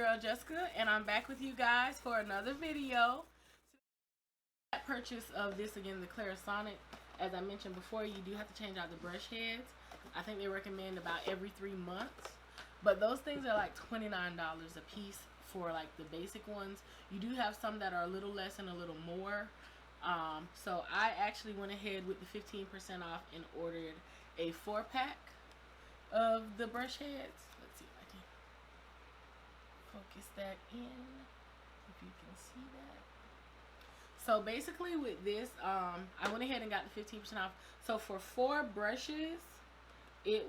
girl Jessica, and I'm back with you guys for another video. Purchase of this again, the Larisonic. As I mentioned before, you do have to change out the brush heads. I think they recommend about every 3 months, but those things are like $29 a piece for like the basic ones. You do have some that are a little less and a little more. So I actually went ahead with the 15% off and ordered a 4-pack of the brush heads. Let's see if I can focus that in, if you can see that. So basically with this, I went ahead and got the 15% off. So for 4 brushes, it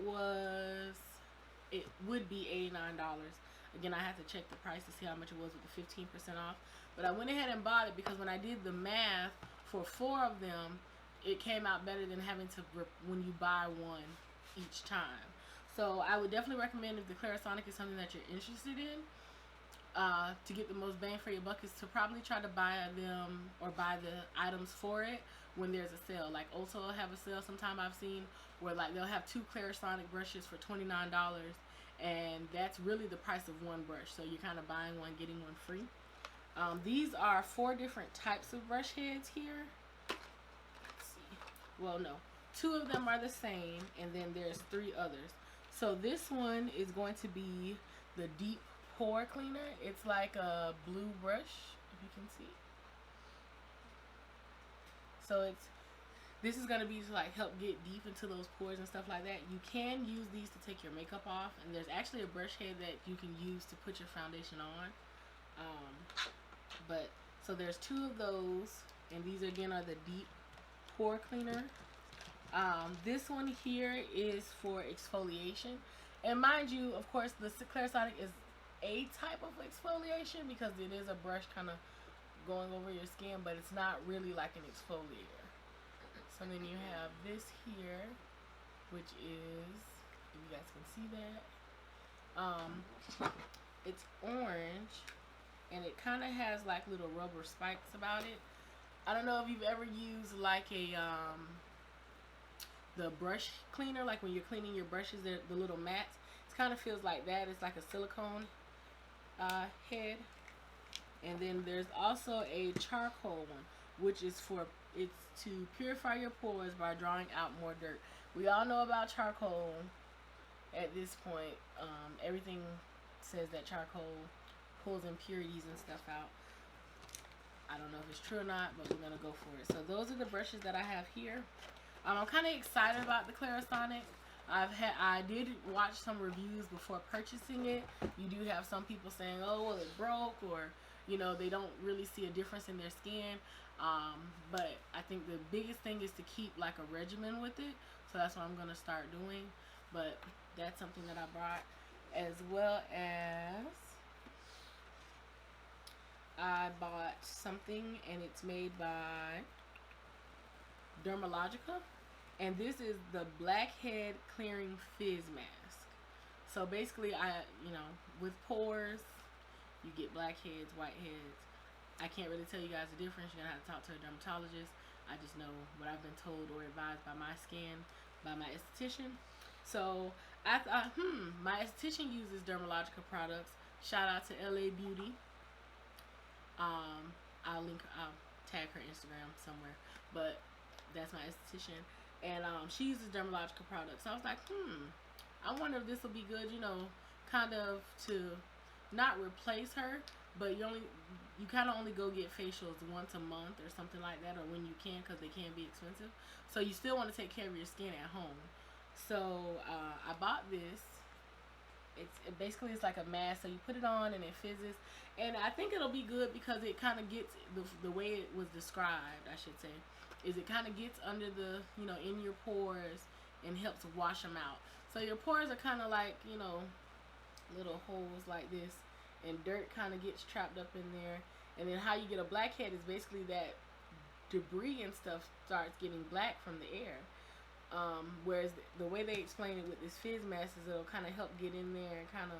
would be $89. Again, I have to check the price to see how much it was with the 15% off. But I went ahead and bought it because when I did the math for 4 of them, it came out better than having to when you buy one each time. So I would definitely recommend, if the Larisonic is something that you're interested in, to get the most bang for your buck, is to probably try to buy them or buy the items for it when there's a sale. Like Ulta will have a sale sometime, I've seen, where like they'll have 2 Larisonic brushes for $29, and that's really the price of one brush. So you're kind of buying one, getting one free. These are 4 different types of brush heads here. Let's see. Well, no, 2 of them are the same, and then there's 3 others. So this one is going to be the deep pore cleaner. It's like a blue brush, if you can see. So this is going to be to like help get deep into those pores and stuff like that. You can use these to take your makeup off, and there's actually a brush head that you can use to put your foundation on. So there's 2 of those, and these again are the deep pore cleaner. This one here is for exfoliation, and mind you, of course, the Larisonic is a type of exfoliation because it is a brush kind of going over your skin, but it's not really like an exfoliator. So then you have this here, which is, if you guys can see that, it's orange, and it kind of has like little rubber spikes about it. I don't know if you've ever used like a the brush cleaner, like when you're cleaning your brushes, the little mats. It kind of feels like that. It's like a silicone head. And then there's also a charcoal one, which is it's to purify your pores by drawing out more dirt. We all know about charcoal at this point. Everything says that charcoal pulls impurities and stuff out. I don't know if it's true or not, but we're gonna go for it. So those are the brushes that I have here. I'm kind of excited about the Larisonic. I did watch some reviews before purchasing it. You do have some people saying, oh, well, it broke, or you know, they don't really see a difference in their skin. But I think the biggest thing is to keep like a regimen with it. So that's what I'm gonna start doing. But that's something that I brought, as well as I bought something, and it's made by Dermalogica, and this is the blackhead clearing fizz mask. So basically, with pores, you get blackheads, whiteheads. I can't really tell you guys the difference. You're gonna have to talk to a dermatologist. I just know what I've been told or advised by my skin, by my esthetician. So I thought, my esthetician uses Dermalogica products. Shout out to LA Beauty. I'll tag her Instagram somewhere, but that's my esthetician, and she uses Dermalogica products. So I was like, I wonder if this will be good, you know, kind of to not replace her, but you kind of only go get facials once a month or something like that, or when you can, because they can be expensive. So you still want to take care of your skin at home. So I bought this. Basically it's like a mask, so you put it on and it fizzes, and I think it'll be good because it kind of gets the way it was described, I should say, is it kind of gets under the, you know, in your pores and helps wash them out. So your pores are kind of like, you know, little holes like this, and dirt kind of gets trapped up in there. And then how you get a blackhead is basically that debris and stuff starts getting black from the air. Whereas the way they explain it with this fizz mask is it'll kind of help get in there and kind of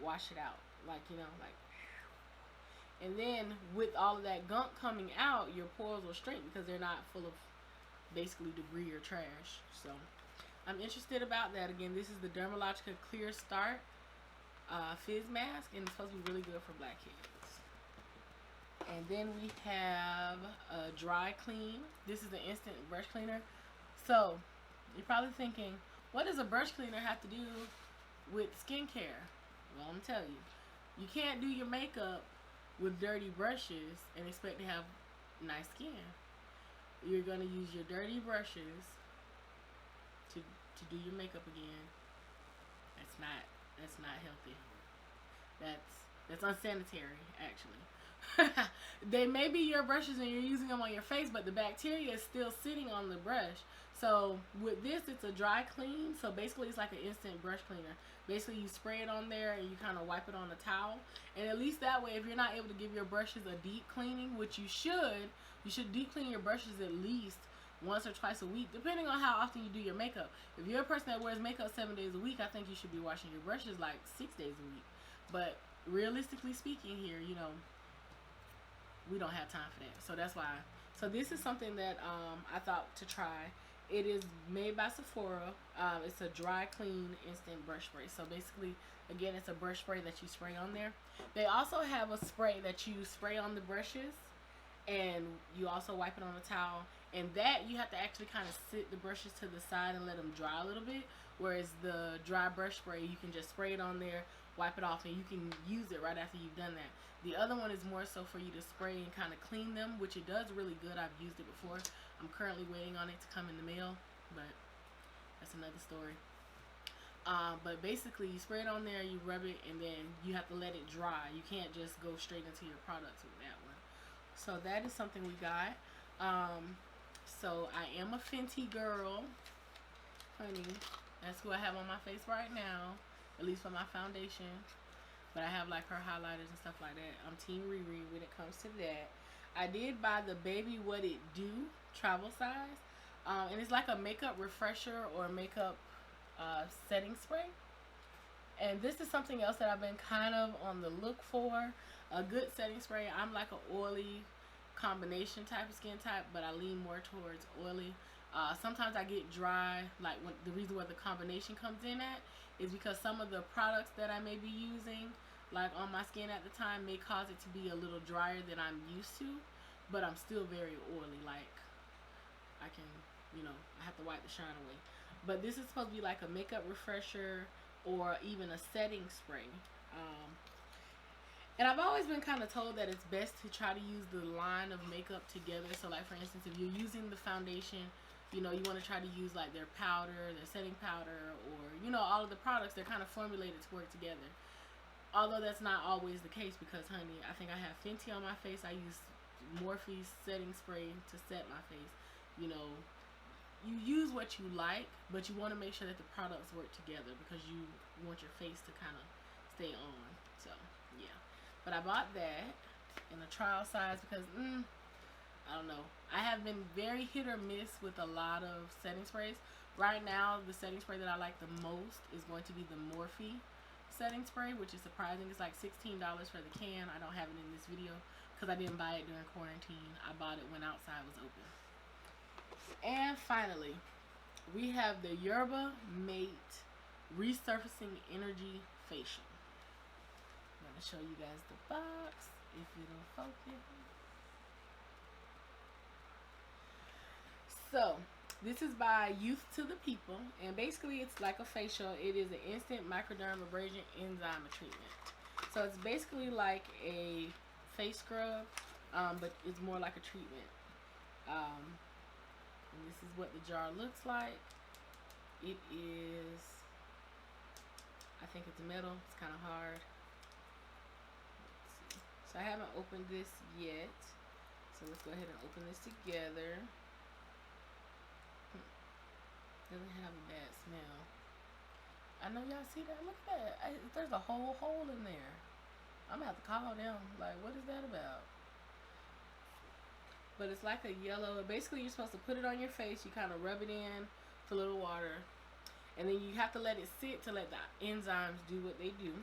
wash it out, like, you know, like. And then with all of that gunk coming out, your pores will shrink because they're not full of basically debris or trash. So I'm interested about that. Again, this is the Dermalogica Clear Start. fizz mask, and it's supposed to be really good for blackheads. And then we have a dry clean. This is an instant brush cleaner. So you're probably thinking, what does a brush cleaner have to do with skincare? Well, I'm telling you, you can't do your makeup with dirty brushes and expect to have nice skin. You're gonna use your dirty brushes to do your makeup again. That's not healthy. That's unsanitary, actually. They may be your brushes and you're using them on your face, but the bacteria is still sitting on the brush. So with this, it's a dry clean. So basically it's like an instant brush cleaner. Basically you spray it on there and you kind of wipe it on a towel. And at least that way, if you're not able to give your brushes a deep cleaning, which you should deep clean your brushes at least once or twice a week, depending on how often you do your makeup. If you're a person that wears makeup 7 days a week, I think you should be washing your brushes like 6 days a week. But realistically speaking here, you know, we don't have time for that. So that's why. So this is something that I thought to try. It is made by Sephora. It's a dry clean instant brush spray. So basically, again, it's a brush spray that you spray on there. They also have a spray that you spray on the brushes, and you also wipe it on a towel. And that you have to actually kind of sit the brushes to the side and let them dry a little bit. Whereas the dry brush spray, you can just spray it on there, wipe it off, and you can use it right after you've done that. The other one is more so for you to spray and kind of clean them, which it does really good. I've used it before. I'm currently waiting on it to come in the mail, but that's another story. But basically, you spray it on there, you rub it, and then you have to let it dry. You can't just go straight into your products with that one. So that is something we got. So I am a Fenty girl, honey. That's who I have on my face right now, at least for my foundation. But I have like her highlighters and stuff like that. I'm Team Riri when it comes to that. I did buy the Baby What It Do travel size, and it's like a makeup refresher or makeup setting spray. And this is something else that I've been kind of on the look for, a good setting spray. I'm like an oily combination type of skin type, but I lean more towards oily. Sometimes I get dry, like when the reason why the combination comes in at is because some of the products that I may be using, like on my skin at the time, may cause it to be a little drier than I'm used to, but I'm still very oily. Like I can, you know, I have to wipe the shine away. But this is supposed to be like a makeup refresher or even a setting spray. And I've always been kind of told that it's best to try to use the line of makeup together. So like for instance, if you're using the foundation, you know, you want to try to use like their powder, their setting powder, or, you know, all of the products, they're kind of formulated to work together. Although that's not always the case because, honey, I think I have Fenty on my face. I use Morphe setting spray to set my face. You know, you use what you like, but you want to make sure that the products work together because you want your face to kind of stay on. So, yeah. But I bought that in a trial size because, I don't know. I have been very hit or miss with a lot of setting sprays. Right now, the setting spray that I like the most is going to be the Morphe setting spray, which is surprising. It's like $16 for the can. I don't have it in this video because I didn't buy it during quarantine. I bought it when outside was open. And finally, we have the Yerba Mate Resurfacing Energy Facial. I'm going to show you guys the box if it'll focus. So, this is by Youth to the People, and basically it's like a facial. It is an instant microdermabrasion enzyme treatment. So it's basically like a face scrub, but it's more like a treatment. And this is what the jar looks like. It is, I think it's metal. It's kind of hard. Let's see. So I haven't opened this yet. So let's go ahead and open this together. Doesn't have a bad smell. I know y'all see that. Look at that. There's a whole hole in there. I'm gonna have to call them. Like, what is that about? But it's like a yellow. Basically, you're supposed to put it on your face. You kind of rub it in with a little water, and then you have to let it sit to let the enzymes do what they do.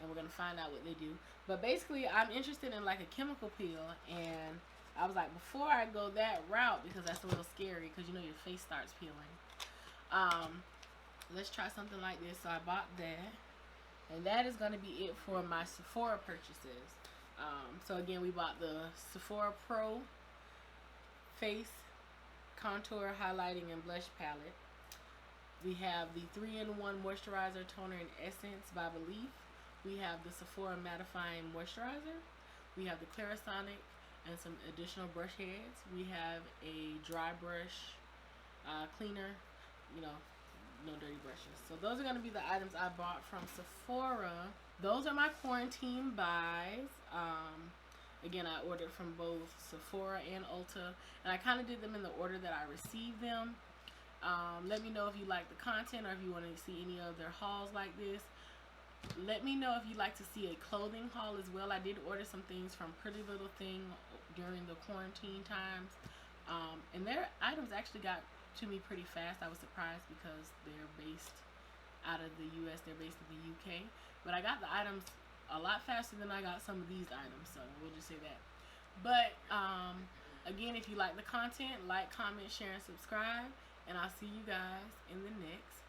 And we're gonna find out what they do. But basically, I'm interested in like a chemical peel, and I was like, before I go that route, because that's a little scary, because you know your face starts peeling. Let's try something like this. So I bought that, And that is going to be it for my Sephora purchases. So again, we bought the Sephora Pro Face Contour Highlighting and Blush Palette. We have the 3-in-1 Moisturizer, Toner, and Essence by Belief. We have the Sephora Mattifying Moisturizer. We have the Larisonic and some additional brush heads. We have a dry brush cleaner, you know, no dirty brushes. So those are going to be the items I bought from Sephora. Those are my quarantine buys. Again, I ordered from both Sephora and Ulta, and I kind of did them in the order that I received them. Let me know if you like the content or if you want to see any of their hauls like this. Let me know if you'd like to see a clothing haul as well. I did order some things from Pretty Little Thing during the quarantine times, and their items actually got to me pretty fast. I was surprised because they're based out of the US, they're based in the UK, but I got the items a lot faster than I got some of these items, so we'll just say that. But again, if you like the content, like, comment, share, and subscribe, and I'll see you guys in the next